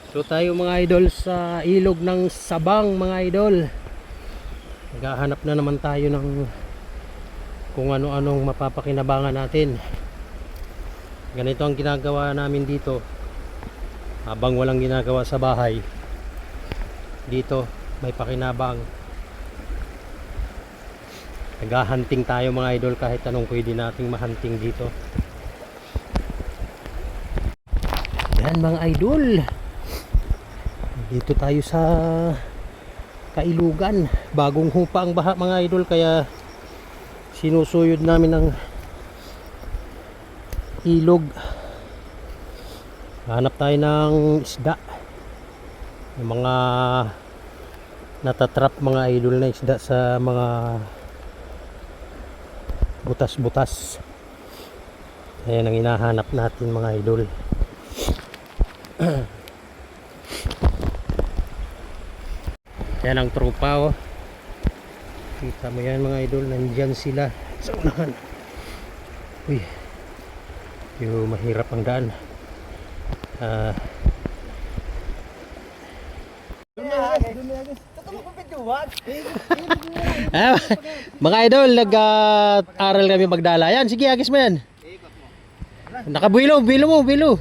So tayo mga idol sa ilog ng Sabang mga idol. Naghahanap na naman tayo ng kung ano-anong mapapakinabangan natin. Ganito ang ginagawa namin dito habang walang ginagawa sa bahay. Dito may pakinabang. Naghahunting tayo mga idol, kahit anong pwede nating mahunting dito. Yan mga idol, dito tayo sa Kailugan. Bagong hupa ang baha mga idol, kaya sinusuyod namin ng ilog. Hanap tayo ng isda, yung mga natatrap mga idol na isda sa mga butas-butas. Ayan ang hinahanap natin mga idol. Yan ang tropa oh. Kita mo yan mga idol, nandyan sila sa unahan. Uy, yung mahirap ang daan. Mga idol, nag-aral kami magdala. Yan, sige, agis mo yan. Nakabuilo, bilo.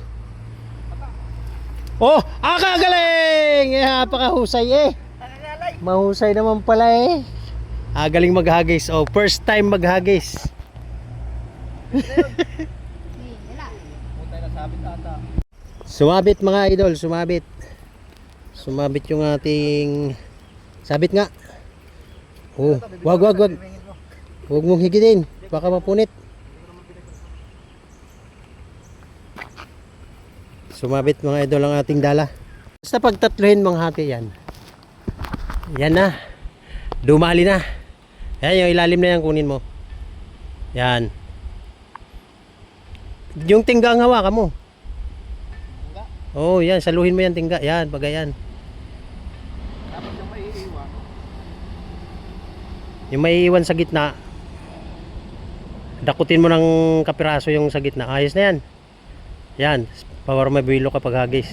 Oh, kagaling! Napakahusay eh. Mahusay naman pala eh. Galing maghagis. Oh, first time maghagis. Sumabit mga idol, sumabit. Sumabit yung ating sabit nga. Oh, wag. Huwag mong higitin, baka mapunit. Sumabit mga idol ang ating dala. Basta pagtatluhin mong hati yan. Yan na. Dumali na. Yan yung ilalim na yan, kunin mo. Yan. Yung tingga ang hawakan mo. Oh, yan, saluhin mo yan tingga. Yan, pagayan. Dapat yung maiiwan. Yung maiiwan sa gitna, dakutin mo ng kapiraso yung sa gitna. Ayos na yan. Yan, para mabilo kapag hagis.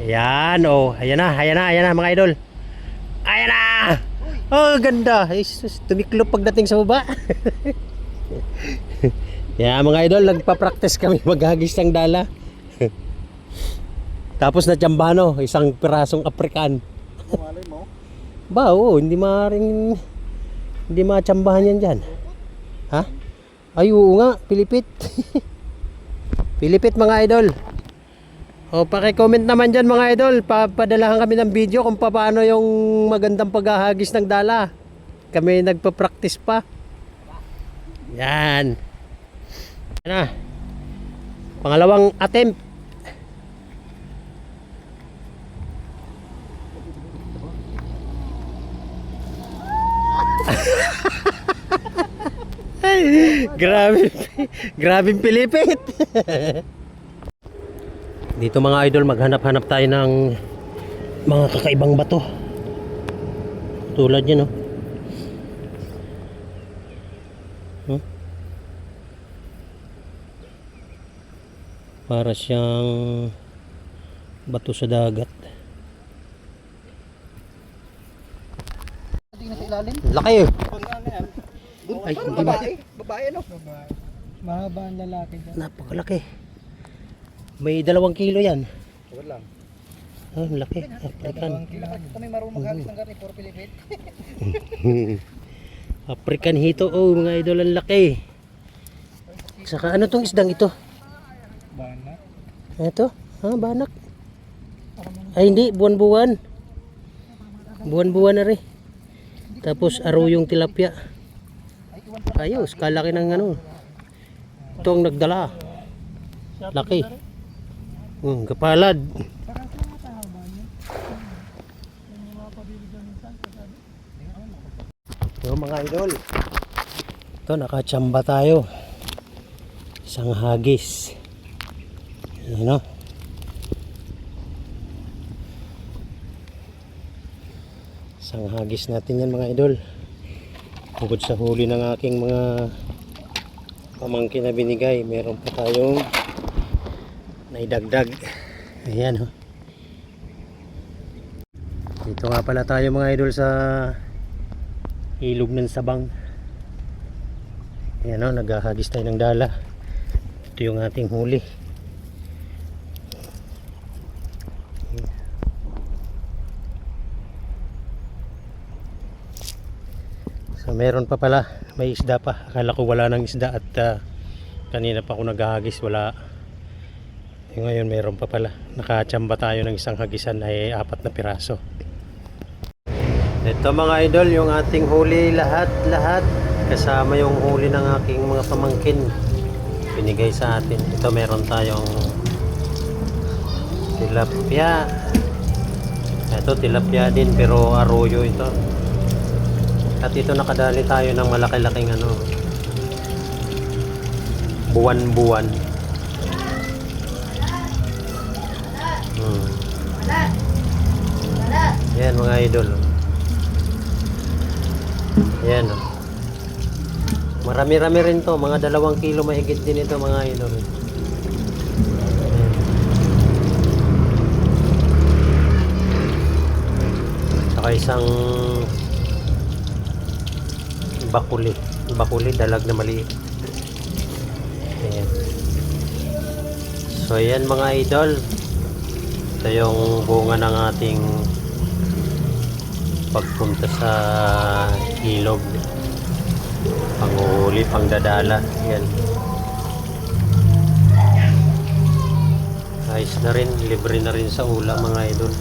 Yan, oh. Ayan na mga idol. Ayan na! Oh, ganda. Ay, tumiklop pagdating sa baba. Yan mga idol, nagpa-practice kami maghagis ng dala. Tapos na tiyambano, isang pirasong African. Malay mo? Ba, oo, hindi matsambahan yan dyan. Ha? Ay, oo nga, Pilipit. Pilipit mga idol. O, paki-comment naman dyan mga idol. Papadalahan kami ng video kung paano yung magandang paghahagis ng dala. Kami nagpa-practice pa. Yan. Yan na. Pangalawang attempt. Grabe Pilipit. Dito mga idol, maghanap-hanap tayo ng mga kakaibang bato. Tulad yan oh. Para siyang bato sa dagat. Laki eh. Ay, hindi ba? Babae no? Mahaba ang lalaki dyan. Napakalaki. May 2 kilo yan. Wala lang. Oh, laki. African. Kami marunong maghagis ng karne for Pilipit. African hito. Oh, mga idol, ang laki. Saka ano tong isdang ito? Banak. Ito? Banak. Ay, hindi. Buwan-buwan. Buwan-buwan na rin. Tapos aruyong tilapia. Ayos, kalaki ng ano. Ito ang nagdala. Laki. Kapalad. Ito mga idol. Ito, nakachamba tayo. Isang hagis. Ayan o. Isang hagis natin yan mga idol. Bukod sa huli ng aking mga pamangkin na binigay, meron pa tayong naidagdag. Ayan oh. Dito nga pala tayo mga idol sa ilog ng Sabang. Ayan o, naghahagis tayo ng dala. Ito yung ating huli. So meron pa pala, may isda pa. Akala ko wala nang isda at kanina pa ako naghahagis, wala. Ngayon meron pa pala. Nakachamba tayo ng isang hagisan ay 4 na piraso. Ito mga idol, yung ating huli lahat kasama yung huli ng aking mga pamangkin binigay sa atin. Ito meron tayong tilapia. Ito tilapia din pero arroyo ito. At ito nakadali tayo ng malaki-laking buwan-buwan. Yan mga idol. Yan o. Marami-rami rin to. Mga 2 kilo mahigit din ito mga idol. Saka isang bakuli. Bakuli, dalag na maliit. Ayan. So ayan mga idol. Ito yung bunga ng ating pagpunta sa ilog, panguhuli, pangdadala. Yan, ayos na rin, libre na rin sa ulam mga idol.